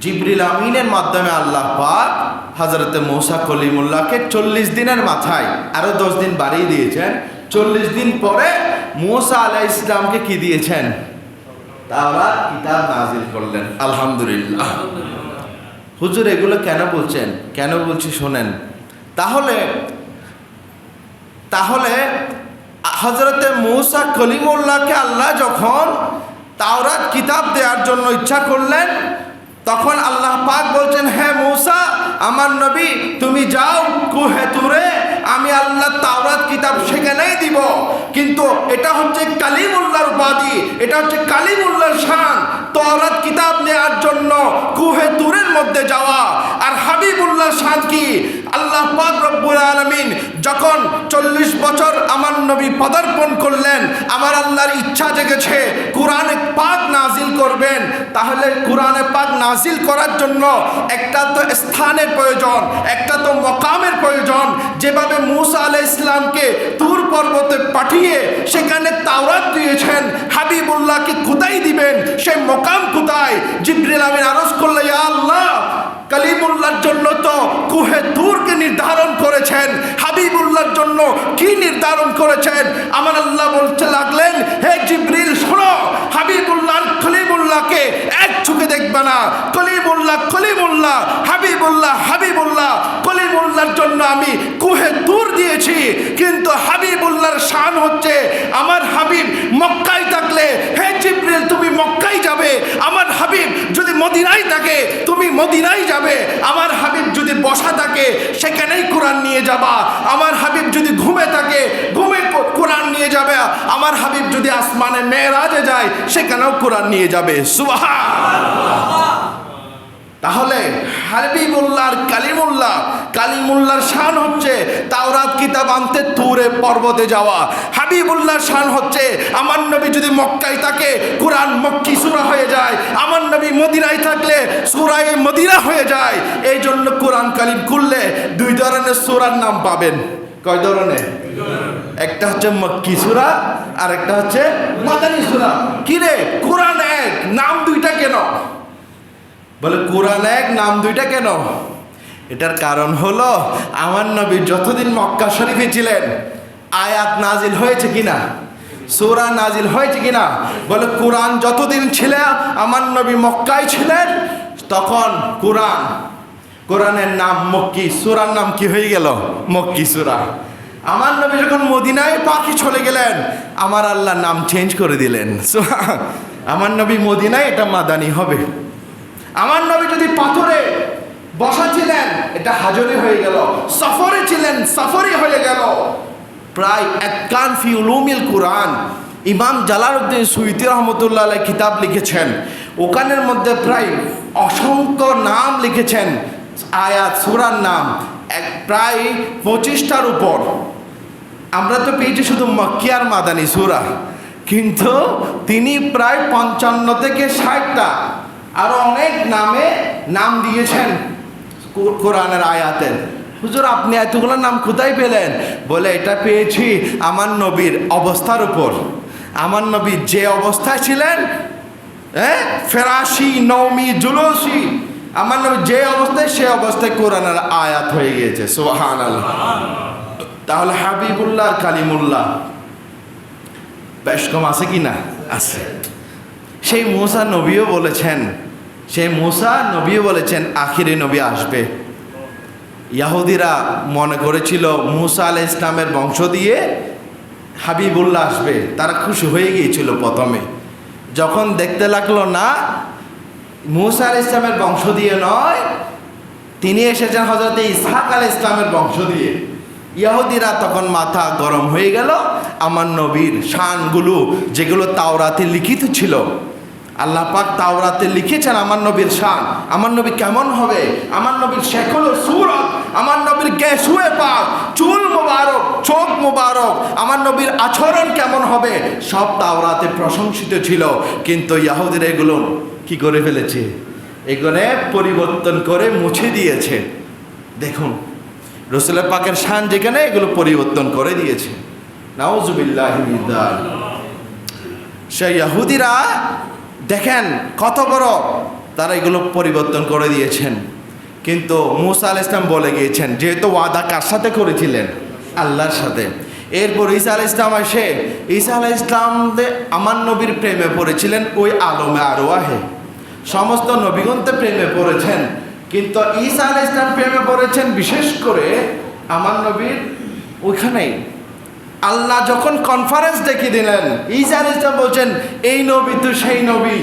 জিবরিল আমিনের মাধ্যমে আল্লাহ পাক হযরতে মূসা কলিমুল্লাহকে 40 দিনের মাথায় আরো 10 দিন বাড়িয়ে দিয়েছেন। 40 দিন পরে মূসা আলাইহিস সালামকে কি দিয়েছেন? তাওরাত কিতাব নাজিল করলেন। আলহামদুলিল্লাহ। হুজুর এগুলো কেন বলছেন? কেন বলছি শোনেন। তাহলে হযরতে মূসা কলিমুল্লাহকে আল্লাহ যখন তাওরাত কিতাব দেওয়ার জন্য ইচ্ছা করলেন, তখন আল্লাহ পাক বলছেন, হ্যাঁ মূসা আমার নবী, তুমি যাও কুহে তুরে, আমি আল্লাহ তাওরাত কিতাব সেখানেই দিব। কিন্তু এটা হচ্ছে কালিমুল্লাহর উপাধি, এটা হচ্ছে কালিমুল্লাহর শান। তাওরাত কিতাব নেওয়ার জন্য কুহে তুরের মধ্যে যাওয়া। আর হাবিবুল্লাহর শান কি? আল্লাহ পাক রব্বুল আলামিন যখন 40 বছর আমার নবী পদার্পণ করলেন, আমার আল্লাহর ইচ্ছা জেগেছে কোরআনে পাক নাজিল করবেন। তাহলে কোরআনে পাক নাজিল করার জন্য একটা তো স্থানের প্রয়োজন, একটা তো মকামের প্রয়োজন। যেভাবে মূসা আলাইহিস সালামকে তুর পর্বতে পাঠিয়ে সেখানে তাওরাত দিয়েছেন, হাবিবুল্লাহকে কোথায় দিবেন? সেই মকাম কোথায়? জিবরিল আমিন আরজ করলে, ইয়া আল্লাহ, কালিমুল্লাহর জন্য তো কুহে তুরকে নির্ধারণ করেছেন, হাবিবুল্লাহর জন্য কি নির্ধারণ করেছেন? আমার আল্লাহ বলতে লাগলেন, হে জিবরিল শোনো, হাবিবুল্লাহ কলিমুল্লাহকে এক চোখে দেখবে না। কলিমুল্লাহ, হাবিবুল্লাহ। কলিমুল্লাহর জন্য আমি কুহে তুর দিয়েছি, কিন্তু হাবিবুল্লাহর শান হচ্ছে আমার হাবিব মক্কায় থাকলে, হে জিবরিল তুমি মক্কায় যাবে। আমার হাবিব যদি মদিনায় থাকে তুমি মদিনায় যাবে। আমার হাবিব যদি বসা থাকে সেখানেই কোরআন কোরআন নিয়ে যাবা। আমার হাবিব যদি ঘুমে থাকে, ঘুমে কোরআন নিয়ে যাবে। আমার হাবিব যদি আসমানে মেরাজে যায়, সেখানেও কোরআন নিয়ে যাবে। সুবহানাল্লাহ। তাহলে হাবিবুল্লাহ আর কালিমুল্লাহর শান হচ্ছে তাওরাত কিতাব আনতে তুরে পর্বতে যাওয়া। হাবিবুল্লাহর শান হচ্ছে আমার নবী যদি মক্কায় থাকে, কোরআন মক্কি সূরা হয়ে যায়। আমার নবী মদিনায় থাকলে সূরায়ে মদিনা হয়ে যায়। এই জন্য কোরআন কালিম খুললে দুই ধরনের সূরার নাম পাবেন। কয় ধরনের? একটা হচ্ছে মক্কি সূরা আর একটা হচ্ছে মাদানী সূরা। কি রে, কোরআন এক, নাম দুইটা কেন? বলে কোরআন এক, নাম দুইটা কেন? এটার কারণ হলো আমার নবী যতদিন মক্কা শরীফে ছিলেন আয়াত নাজিল হয়েছে কিনা, সূরা নাজিল হয়েছে কিনা? বলে কোরআন যতদিন ছিল আমার নবী মক্কায় ছিলেন, তখন কোরআনের নাম মক্কি, সূরার নাম কি হয়ে গেল? মক্কি সূরা। আমার নবী যখন মদিনায় পাখি চলে গেলেন, আমার আল্লাহ নাম চেঞ্জ করে দিলেন। আমার নবী মদিনায়, এটা মাদানী হবে। আমার নবী যদি পাথরে বসা ছিলেন, এটা হাজরি হয়ে গেল। সফরে ছিলেন, সফরি হয়ে গেল। প্রায় আতকান ফি উলুমিল কোরআন, ইমাম জালালউদ্দিন সুয়ুতী রহমতুল্লাহ আলাইহি কিতাব লিখেছেন। ওখানের মধ্যে প্রায় অসংখ্য নাম লিখেছেন, আয়াত সূরার নাম প্রায় 25টার উপর। আমরা তো পেয়েছি শুধু মক্কি আর মাদানী সূরা, কিন্তু তিনি প্রায় 55 থেকে 60টা আরো অনেক নাম দিয়েছেন কোরআনের আয়াতের। হুজুর, আপনি এতগুলো নাম কোথায় পেলেন? বলে এটা পেয়েছি আমার নবীর অবস্থার উপর। আমার নবী যে অবস্থায় ছিলেন, ফেরাশি, নওমি, জুলুসি, আমার নবী যে অবস্থায়, সে অবস্থায় কোরআনের আয়াত হয়ে গিয়েছে। সুবহানাল্লাহ। তাহলে হাবিবুল্লাহ আর কালিমুল্লাহ বেশ কম আছে কি না? আছে। সেই মুসা নবীও বলেছেন আখিরি নবী আসবে। ইহুদিরা মনে করেছিল মুসা আলাইহিস ইসলামের বংশ দিয়ে হাবিবুল্লাহ আসবে, তারা খুশি হয়ে গিয়েছিল প্রথমে। যখন দেখতে লাগলো না, মুসা আলাইহিস ইসলামের বংশ দিয়ে নয়, তিনি এসেছেন হযরত ইসহাক আলাইহিস ইসলামের বংশ দিয়ে, ইহুদিরা তখন মাথা গরম হয়ে গেল। আমার নবীর শানগুলো যেগুলো তাওরাতে লিখিত ছিল, আল্লাহ পাক তাওরাতে লিখেছেন আমার নবীর শান, আমার নবী কেমন হবে, আমার নবীর শেকল ও সূরত, আমার নবীর গেসুয়ে পাক, চুল মোবারক, চোখ মোবারক, আমার নবীর আচরণ কেমন হবে, সব তাওরাতে প্রশংসিত ছিল। কিন্তু ইহুদিরা এগুলো কি করে ফেলেছে? এগুলো পরিবর্তন করে মুছে দিয়েছে। দেখুন রাসূল পাকের শান যেখানে, এগুলো পরিবর্তন করে দিয়েছে। নাউযুবিল্লাহি মিন যালিক। সেই ইহুদিরা দেখেন কত বড়, তারা এগুলো পরিবর্তন করে দিয়েছেন। কিন্তু মুসা আলাইহিস সালাম বলে গিয়েছেন, যেহেতু ওয়াদা কার সাথে করেছিলেন? আল্লাহর সাথে। এরপর ঈসা আলাইহিস সালাম এসে, ঈসা আলাইহিস সালাম আমার নবীর প্রেমে পড়েছিলেন ওই আলমে আরওয়াহে। সমস্ত নবীগণতে প্রেমে পড়েছেন, কিন্তু ঈসা আলাইহিস সালাম প্রেমে পড়েছেন বিশেষ করে আমার নবীর ওইখানেই। আল্লাহ যখন কনফারেন্স ডেকে দিলেন, ঈসা আলাইহিস সালাম বলছেন, এই নবী তো সেই নবী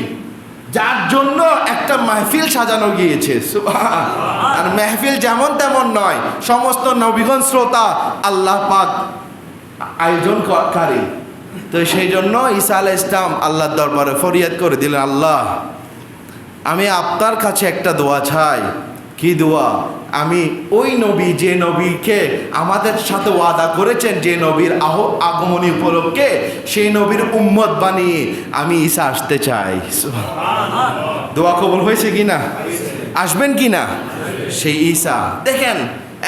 যার জন্য একটা মাহফিল সাজানো গিয়েছে। আর মাহফিল যেমন তেমন নয়, সমস্ত নবীগণ শ্রোতা আল্লাহ পাক আয়োজনকারী। তো সেই জন্য ঈসা আলাইহিস সালাম আল্লাহর দরবারে ফরিয়াদ করে দিলেন, আল্লাহ আমি আপনার কাছে একটা দোয়া চাই। কি দোয়া? আমি ওই নবী, যে নবীকে আমাদের সাথে ওয়াদা করেছেন, যে নবীর আগমনী উপলক্ষে সেই নবীর উম্মত বানিয়ে আমি ঈসা আসতে চাই। দোয়া কবুল হয়েছে কিনা? আসবেন কিনা? সেই ঈসা দেখেন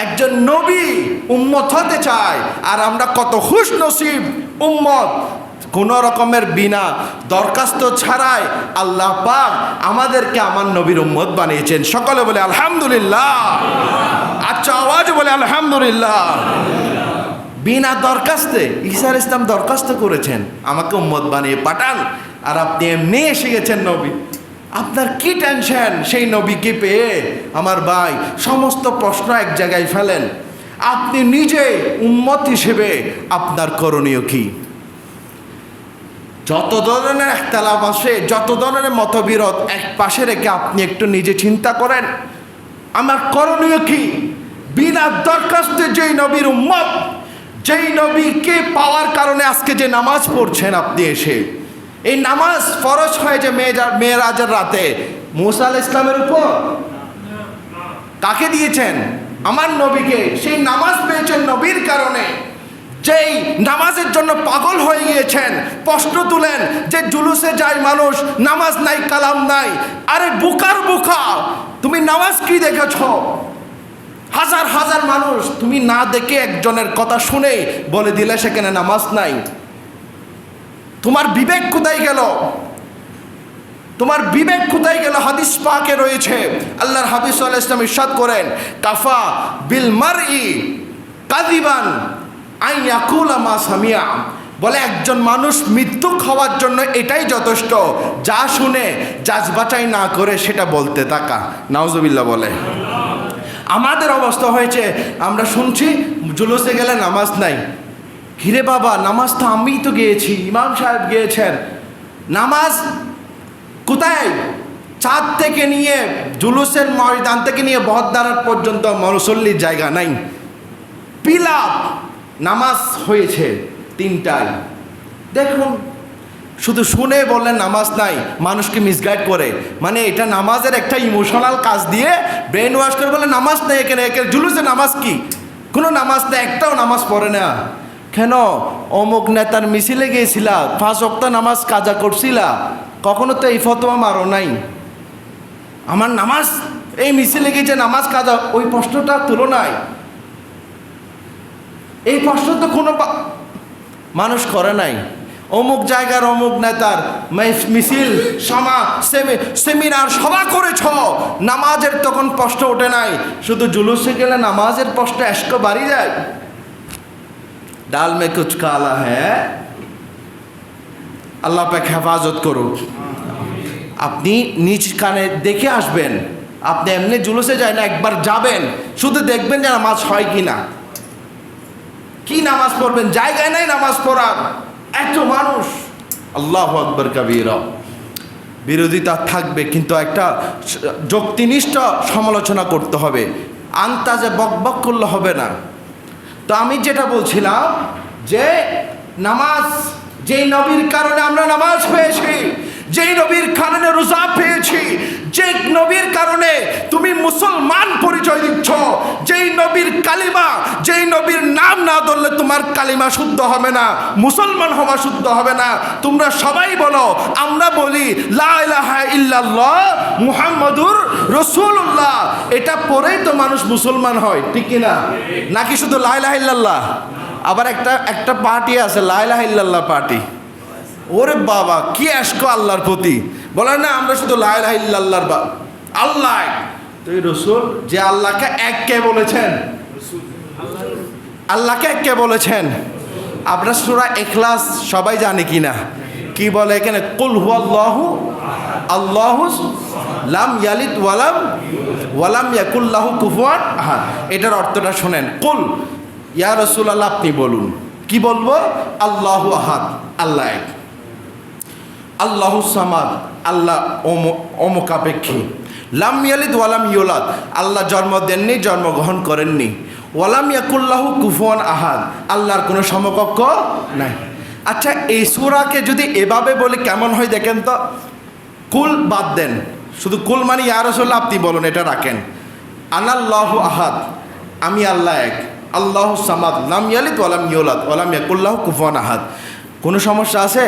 একজন নবী উম্মত হতে চায়, আর আমরা কত খুশ নসিব উম্মত। কোনো রকমের বিনা দরখাস্ত ছাড়াই আল্লাহ পাক আমাদেরকে আমার নবীর উম্মত বানিয়েছেন। সকলে বলে আলহামদুলিল্লাহ। আচ্ছা আওয়াজ বলে আলহামদুলিল্লাহ। বিনা দরখাস্তে ঈসা আলাইহিস সালাম দরখাস্ত করেছেন, আমাকে উম্মত বানিয়ে পাঠান, আর আপনি এমনি এসে গেছেন নবী। আপনার কি টেনশন সেই নবীকে পেয়ে? আমার ভাই, সমস্ত প্রশ্ন এক জায়গায় ফেলেন। আপনি নিজে উম্মত হিসেবে আপনার করণীয় কি? যত ধরনের একতলাপ আসে, যত ধরনের মতবিরোধ এক পাশে রেখে আপনি একটু নিজে চিন্তা করেন, আমার করণীয় কি? বিনা দরখাস্তে যেই নবীর উম্মত, যেই নবীকে পাওয়ার কারণে আজকে যে নামাজ পড়ছেন আপনি এসে, এই নামাজ ফরজ হয় যে মেরাজের রাতে মুসা আলাইহিস ইসলামের উপর, কাকে দিয়েছেন? আমার নবীকে। সেই নামাজ পেয়েছেন নবীর কারণে। যেই নামাজের জন্য পাগল হয়ে গিয়েছেন, প্রশ্ন তুলেন যে জুলুসে যায় মানুষ, নামাজ নাই, কালাম নাই। আরে বুকার বুকা, তুমি নামাজ কি দেখেছ? হাজার হাজার মানুষ তুমি না দেখে একজনের কথা শুনে বলে দিলে সেখানে নামাজ নাই। তোমার বিবেক কোথায় গেল? তোমার বিবেক কোথায় গেল? হাদিস পাকে রয়েছে, আল্লাহর হাবিব সাল্লাল্লাহু আলাইহি ওয়াসাল্লাম ইরশাদ করেন, কাফা বিল মারই কাযিবান আন ইয়াকুলা মা সামিয়া। বলে একজন মানুষ মৃত্যু খাওয়ার জন্য এটাই যথেষ্ট, যা শুনে যাচ বাছাই না করে সেটা বলতে থাকা। নাউজুবিল্লাহ বলে। আমাদের অবস্থা হয়েছে, আমরা শুনছি জুলুসে গেলে নামাজ নাই। হিরে বাবা, নামাজ তো আমি তো গিয়েছি, ইমাম সাহেব গিয়েছেন। নামাজ কোথায়? চাঁদ থেকে নিয়ে জুলুসের ময়দান থেকে নিয়ে বহদ্দারাত পর্যন্ত মুসল্লির জায়গা নাই। পিলাপ নামাজ হয়েছে 3টায়। দেখুন, শুধু শুনে বললেন নামাজ নাই, মানুষকে মিসগাইড করে, মানে এটা নামাজের একটা ইমোশনাল কাজ দিয়ে ব্রেন ওয়াশ করে বলে নামাজ নেই এখানে, জুলুসে নামাজ কি? কোনো নামাজ নেই, একটাও নামাজ পড়ে না। কেন? অমুক নেতার মিছিলে গিয়েছিলা, 5 ওয়াক্ত নামাজ কাজা করছিলা, কখনো তো এই ফতোয়া মারো নাই। আমার নামাজ এই মিছিলে গিয়েছে, নামাজ কাজা, ওই প্রশ্নটা তুলো নাই। এই প্রশ্ন তো কোনো মানুষ করে নাই। অমুক জায়গার অমুক নেতার মিছিল, সেমিনার, সভা করেছ, নামাজের তখন প্রশ্ন ওঠে নাই। শুধু জুলুসে গেলে নামাজের প্রশ্ন এসক বাড়ি যায়। ডাল মে কুছ কালা হ্যাঁ, আল্লাহ পাক হেফাজত করুক। আপনি নিজ কানে দেখে আসবেন। আপনি এমনি জুলুসে যায় না, একবার যাবেন, শুধু দেখবেন যে নামাজ হয় কি না। কি নামাজ পড়বেন? জায়গায় নাই নামাজ পড়ার, এত মানুষ। আল্লাহু আকবার কাবীরা। বিরোধিতা থাকবে, কিন্তু একটা যুক্তিনিষ্ঠ সমালোচনা করতে হবে। আন্তাজে বকবক করলে হবে না। তো আমি যেটা বলছিলাম যে নামাজ, যেই নবীর কারণে আমরা নামাজ পেয়েছি, যেই নবীর কারণে রোজা পেয়েছি, যেই নবীর কারণে তুমি মুসলমান পরিচয় দিচ্ছ, যেই নবীর কালিমা, যেই নবীর নাম না ধরলে তোমার কালিমা শুদ্ধ হবে না, মুসলমান হওয়া শুদ্ধ হবে না। তোমরা সবাই বলো, আমরা বলি লা ইলাহা ইল্লাল্লাহ মুহাম্মাদুর রাসূলুল্লাহ। এটা পরেই তো মানুষ মুসলমান হয়, ঠিক কি না? নাকি শুধু লা ইলাহা ইল্লাল্লাহ? আবার একটা পার্টি আছে লা ইলাহা ইল্লাল্লাহ পার্টি। ওরে বাবা, কি আশক আল্লাহর প্রতি। বলে না আমরা শুধু লা ইলাহা ইল্লাল্লাহর আল্লাহ। তো এই রাসূল যে আল্লাহকে এক কে বলেছেন, আল্লাহকে এক কে বলেছেন। আমরা সূরা ইখলাস সবাই জানি কিনা? কি বলে এখানে? কুল হুয়াল্লাহু আল্লাহু লাম ইয়ালিদ ওয়ালাম ইয়াকুল লাহু কুফুয়ান আহাদ। এটার অর্থটা শুনেন। কুল, ইয়া রাসূলুল্লাহ আপনি বলুন। কি বলবো? আল্লাহু আহাদ, আল্লাহ এক। আল্লাহু সামাদ, আল্লাহ অমুখাপেক্ষী। লাম ইয়ালিদ ওয়ালাম ইউলাদ, আল্লাহ জন্ম দেননি, জন্মগ্রহণ করেননি। ওয়ালাম ইয়াকুল্লাহু কুফুয়ান আহাদ, আল্লাহর কোনো সমকক্ষ নাই। আচ্ছা, এই সূরাকে যদি এভাবে বলি কেমন হয় দেখেন তো। কুল বাদ দেন, শুধু কুল মানে ইয়া রাসূলুল্লাহ আপনি বলুন, এটা রাখেন। আনাল্লাহু আহাদ, আমি আল্লাহ এক। আল্লাহু সামাদ, লাম ইয়ালিদ ওয়ালাম ইউলাদ ওয়ালাম ইয়াকুল্লাহু কুফুয়ান আহাদ। কোনো সমস্যা আছে?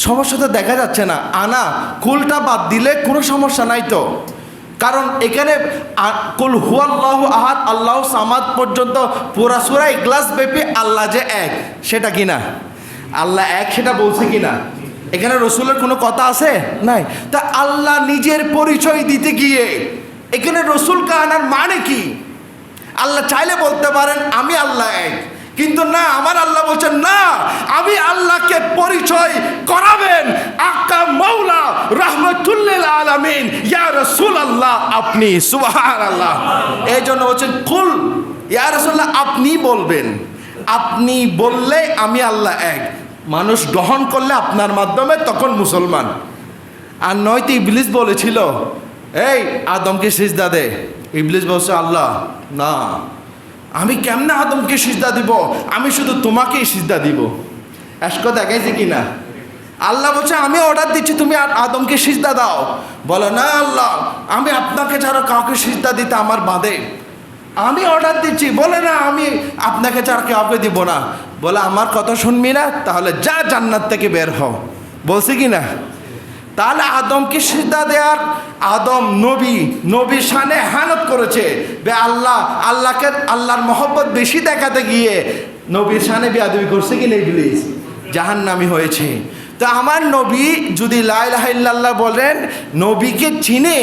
সমস্যা তো দেখা যাচ্ছে না। আনা কুলটা বাদ দিলে কোনো সমস্যা নাই তো। কারণ এখানে কুল হুয়াল্লাহু আহাদ, আল্লাহু সামাদ পর্যন্ত পুরা সূরা ইখলাস ব্যাপী আল্লাহ যে এক, সেটা কিনা? আল্লাহ এক সেটা বলছে কিনা? এখানে রসুলের কোনো কথা আছে? নাই। তা আল্লাহ নিজের পরিচয় দিতে গিয়ে এখানে রসুলকে আনার মানে কি? আল্লাহ চাইলে বলতে পারেন আমি আল্লাহ এক, কিন্তু না, আমার আল্লাহ বলছেন না, আমি আল্লাহকে পরিচয় করাবেন আকা মাওলা রাহমাতুল্লিল আলামিন ইয়া রাসূলুল্লাহ আপনি। সুবহানাল্লাহ। এই জন্য বলছেন কুল ইয়া রাসূলুল্লাহ আপনি বলবেন। আপনি বললে আমি আল্লাহ এক, মানুষ গ্রহণ করলে আপনার মাধ্যমে তখন মুসলমান। আর নয়তো ইবলিস বলেছিল এই আদমকে সিজদা দে। ইবলিস বলছে আল্লাহ না, আমি কেমনে আদমকে সিজদা দিব, আমি শুধু তোমাকেই সিজদা দিব। এসকো দেখাইছে কি না? আল্লাহ বলছে আমি অর্ডার দিচ্ছি তুমি আদমকে সিজদা দাও। বলে না আল্লাহ, আমি আপনাকে ছাড়া কাউকে সিজদা দিতে আমার বাঁধে, আমি অর্ডার দিচ্ছি। বলে না, আমি আপনাকে ছাড়া কাউকে দিব না। বলে আমার কথা শুনবি না, তাহলে যা জান্নাত থেকে বের হও। বলছে কি না? তাহলে আদমকে সিজদা দেওয়ার, আদম নবীর শানে হানত করেছে। আল্লাহর মহব্বত বেশি দেখাতে গিয়ে নবীর শানে বেয়াদবি করছে কি না ইবলিস, জাহান্নামী হয়েছে। তো আমার নবী যদি লা ইলাহা ইল্লাল্লাহ বলেন, নবীকে চিনে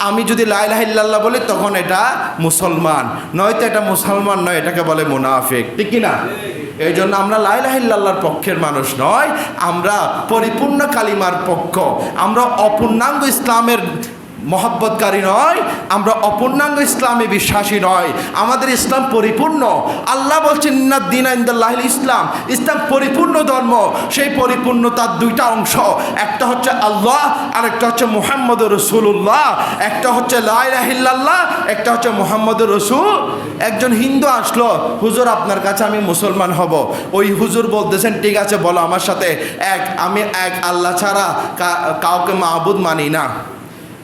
আমি যদি লা ইলাহা ইল্লাল্লাহ বলি, তখন এটা মুসলমান, নয়তো এটা মুসলমান নয়, এটাকে বলে মুনাফিক, ঠিক কি না? এই জন্য আমরা লা ইলাহা ইল্লাল্লাহর পক্ষের মানুষ নয়, আমরা পরিপূর্ণ কালিমার পক্ষ। আমরা অপূর্ণাঙ্গ ইসলামের মহব্বতকারী নয়, আমরা অপূর্ণাঙ্গ ইসলামে বিশ্বাসী নয়, আমাদের ইসলাম পরিপূর্ণ। আল্লাহ বলছেন ইন্নাদ দীনা ইনদাল্লাহিল ইসলাম, ইসলাম পরিপূর্ণ ধর্ম। সেই পরিপূর্ণতার দুইটা অংশ, একটা হচ্ছে আল্লাহ আর একটা হচ্ছে মুহাম্মদুর রাসূলুল্লাহ। একটা হচ্ছে লা ইলাহা ইল্লাল্লাহ, একটা হচ্ছে মুহাম্মদুর রাসূল। একজন হিন্দু আসলো, হুজুর আপনার কাছে আমি মুসলমান হব। ওই হুজুর বলতেছেন ঠিক আছে বলো আমার সাথে, আমি এক আল্লাহ ছাড়া কাউকে মাবুদ মানি না।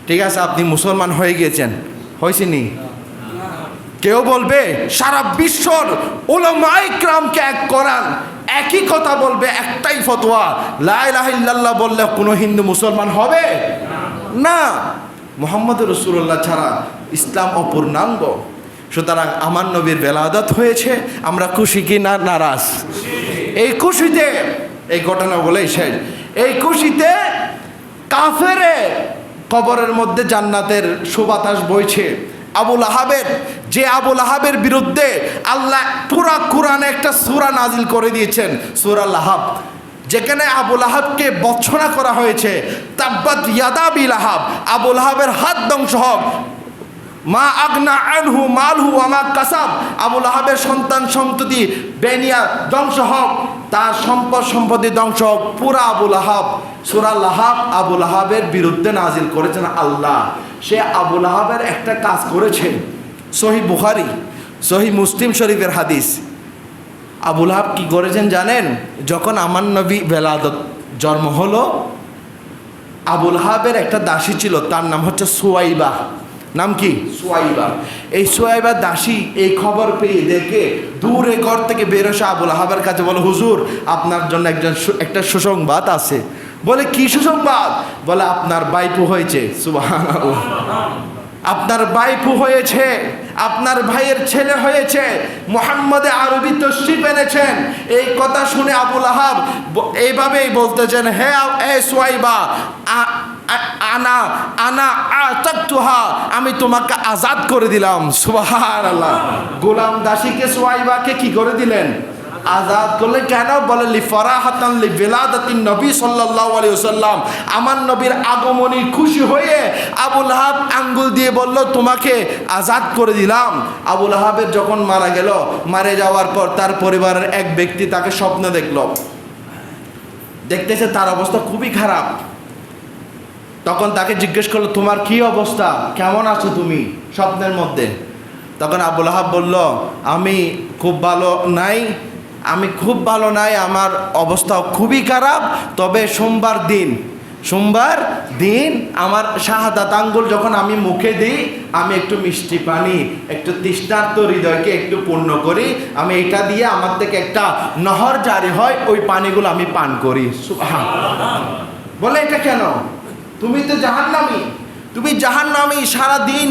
ঠিক আছে, আপনি মুসলমান হয়ে গিয়েছেন, হয়েছেনি? কেউ বলবে সারা বিশ্বর উলামায়ে কিরামকে এক করান, একই কথা বলবে, একটাই ফতোয়া, লা ইলাহা ইল্লাল্লাহ বললে কোনো হিন্দু মুসলমান হবে না। মুহাম্মদুর রাসূলুল্লাহ ছাড়া ইসলাম অপূর্ণাঙ্গ। সুতরাং আমার নবীর বেলাদত হয়েছে, আমরা খুশি কি না নারাজ? এই খুশিতে, এই ঘটনা বলেই শেষ, এই খুশিতে কাফেরে কবরের মধ্যে জান্নাতের সুবাতাস বইছে। আবুল আহাবের বিরুদ্ধে আল্লাহ পুরা কোরআনে একটা সূরা নাজিল করে দিয়েছেন, সূরা লাহাব, যেখানে আবুল আহাবকে বর্ণনা করা হয়েছে, তাব্বাত ইয়াদা আবি লাহাব, আবুল আহাবের হাত ধ্বংস হোক, মা আগনা আনহু মালহু ওয়া মা কাসাব, আবুল আহাবের সন্তান সন্ততি বেনিয়া ধ্বংস হোক, তার সম্পত্তি ধ্বংস হোক, পুরা আবুল আহাব। সূরা লাহাব আবুল আহাবের বিরুদ্ধে নাজিল করেছেন আল্লাহ। সে আবুল আহাবের একটা কাজ করেছে, সহিহ বুখারী সহিহ মুসলিম শরীফের হাদিস। আবুল আহাব কি করেছেন জানেন? যখন আমার নবী বেলাদত জন্ম হলো, আবুল আহাবের একটা দাসী ছিল, তার নাম হচ্ছে সুয়াইবা। নাম কি? সুয়াইবা। এই সুয়াইবা দাসী এই খবর পেয়ে দেখে দূরে ঘর থেকে বেরোসে আবুল আহাবের কাছে বলে, হুজুর আপনার জন্য একটা সুসংবাদ আছে। বলে কি সুসংবাদ? বলে আপনার বাইপু হয়েছে। সুবহানাল্লাহ, আপনার বাইপু হয়েছে, আপনার ভাইয়ের ছেলে হয়েছে, মুহাম্মদে আরবি তশরিফ এনেছেন। এই কথা শুনে আবুল আহাব এইভাবেই বলতেছেন, হে সুয়াইবা, আমি তোমাকে আজাদ করে দিলাম। সুবহানাল্লাহ, গোলাম দাসীকে সুয়াইবাকে কি করে দিলেন? আজাদ করলেন। কেন? বলে লিফারাহাতান লিবিলাদাতিন নবী সাল্লাল্লাহু আলাইহি ওয়াসাল্লাম, আমার নবীর আগমনী খুশি হয়ে আবুল আহাব আঙ্গুল দিয়ে বলল তোমাকে আজাদ করে দিলাম। আবুল আহাবের যখন মারা গেল, মারা যাওয়ার পর তার পরিবারের এক ব্যক্তি তাকে স্বপ্ন দেখতেছে তার অবস্থা খুবই খারাপ। তখন তাকে জিজ্ঞেস করলো, তোমার কি অবস্থা, কেমন আছো তুমি স্বপ্নের মধ্যে? তখন আবুল আহাব বলল, আমি খুব ভালো নাই, আমার অবস্থা খুবই খারাপ। তবে সোমবার দিন আমার শাহাদাত আঙ্গুল যখন আমি মুখে দিই, আমি একটু মিষ্টি পানি, একটু তৃষ্ণার্ত হৃদয়কে একটু পূর্ণ করি, আমি এটা দিয়ে আমার থেকে একটা নহর জারি হয়, ওই পানিগুলো আমি পান করি। বলে এটা কেন? তুমি তো জাহান্নামী, সারা দিন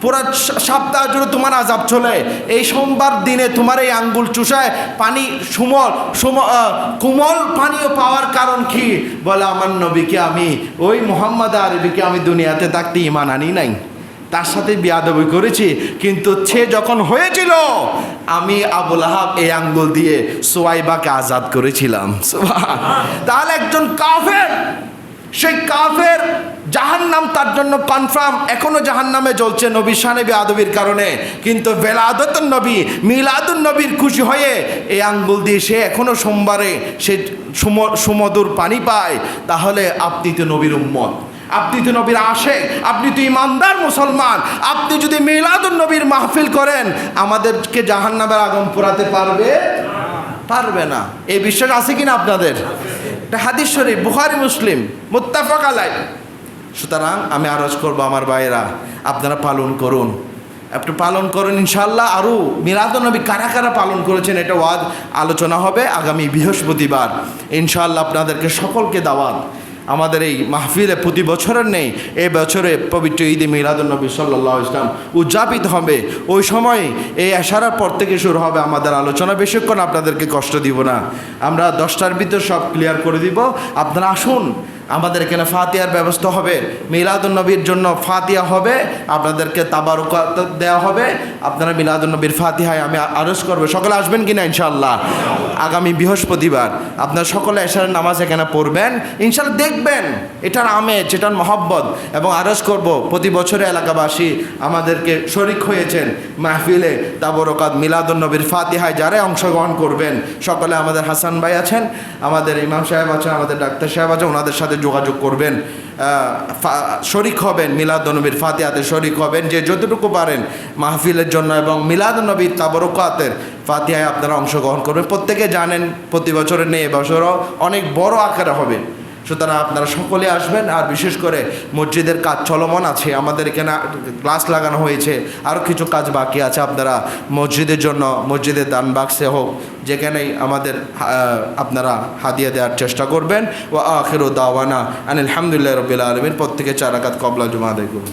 পুরা সপ্তাহ জুড়ে তোমার আযাব চলে, এই সোমবার দিনে তোমার এই আঙ্গুল চুষায় পানি কোমল পানীয় পাওয়ার কারণ কি? বলে আমার নবীকে আমি, ওই মুহাম্মদ আরবিকে আমি দুনিয়াতে থাকতে ঈমান আনি নাই, তার সাথে বিয়াদবি করেছি, কিন্তু সে যখন হয়েছিল আমি আবুল আহাব এই আঙ্গুল দিয়ে সুয়াইবাকে আজাদ করেছিলাম। তাহলে একজন কাফের, সেই কাফের জাহান্নাম তার জন্য কনফার্ম, এখনো জাহান্নামে জ্বলছে নবীর শানে বেয়াদবির কারণে। কিন্তু বেলাদতুন নবী, মিলাদুন নবীর খুশি হয়ে এই আঙ্গুল দিয়ে সে এখনো সোমবারে সে সুমধুর পানি পায়। তাহলে আপনি তো নবীর উম্মত, আপনি তো নবীর আশেক, আপনি তো ইমানদার মুসলমান, আপনি যদি মিলাদুন নবীর মাহফিল করেন আমাদেরকে জাহান্নামের আগুন পোড়াতে পারবে না। এই বিশ্বাস আছে কিনা আপনাদের? এটা হাদিস শরীফ, বুখারী মুসলিম মুত্তাফাক আলাইহ। সুতরাং আমি আরজ করব আমার ভাইয়েরা, আপনারা পালন করুন, একটু পালন করুন ইনশাআল্লাহ। আরও মিলাদুন নবী কারা কারা পালন করেছেন এটা ওয়াজ আলোচনা হবে আগামী বৃহস্পতিবার ইনশাআল্লাহ। আপনাদেরকে সকলকে দাওয়াত। আমাদের এই মাহফিলে প্রতি বছরের নেই, এই বছরে পবিত্র ঈদে মিলাদুন নবী সাল্লাল্লাহু আলাইহি ওয়াসাল্লাম উদযাপিত হবে। ওই সময় এই এশারার পর থেকে শুরু হবে আমাদের আলোচনা। বেশিক্ষণ আপনাদেরকে কষ্ট দিব না, আমরা 10টার ভিতর সব ক্লিয়ার করে দিব। আপনারা আসুন, আমাদের এখানে ফাতিহার ব্যবস্থা হবে, মিলাদুন নবীর জন্য ফাতিহা হবে, আপনাদেরকে তাবারুকাত দেওয়া হবে। আপনারা মিলাদুন নবীর ফাতিহায় আমি আরজ করবো, সকলে আসবেন কিনা ইনশাআল্লাহ? আগামী বৃহস্পতিবার আপনারা সকলে এশারের নামাজ এখানে পড়বেন ইনশাআল্লাহ। দেখবেন এটার আমেজ, এটার মহব্বত। এবং আরজ করব প্রতি বছরে এলাকাবাসী আমাদেরকে শরিক হয়েছেন মাহফিলে তাবারুকাত মিলাদুন নবীর ফাতিহায় যারা অংশগ্রহণ করবেন সকলে, আমাদের হাসান ভাই আছেন, আমাদের ইমাম সাহেব আছেন, আমাদের ডাক্তার সাহেব আছেন, ওনাদের সাথে যোগাযোগ করবেন, শরিক হবেন মিলাদুন নবীর ফাতিহাতে শরিক হবেন যে যতটুকু পারেন মাহফিলের জন্য। এবং মিলাদুন নবীর তাবারুকাতের ফাতিহায় আপনারা অংশগ্রহণ করবেন। প্রত্যেকে জানেন প্রতি বছরের নেই, এবছরও অনেক বড় আকারে হবে। সুতরাং আপনারা সকলে আসবেন। আর বিশেষ করে মসজিদের কাজ চলমান আছে, আমাদের এখানে গ্লাস লাগানো হয়েছে, আরও কিছু কাজ বাকি আছে। আপনারা মসজিদের জন্য মসজিদের দান বাক্সে হোক যেখানেই আমাদের আপনারা হাদিয়া দেওয়ার চেষ্টা করবেন। ও আখিরু দাওয়ানা আনিল হামদুলিল্লাহি রাব্বিল আলামিন। প্রত্যেকে 4 রাকাত কবলা জুমা আদায় করুন।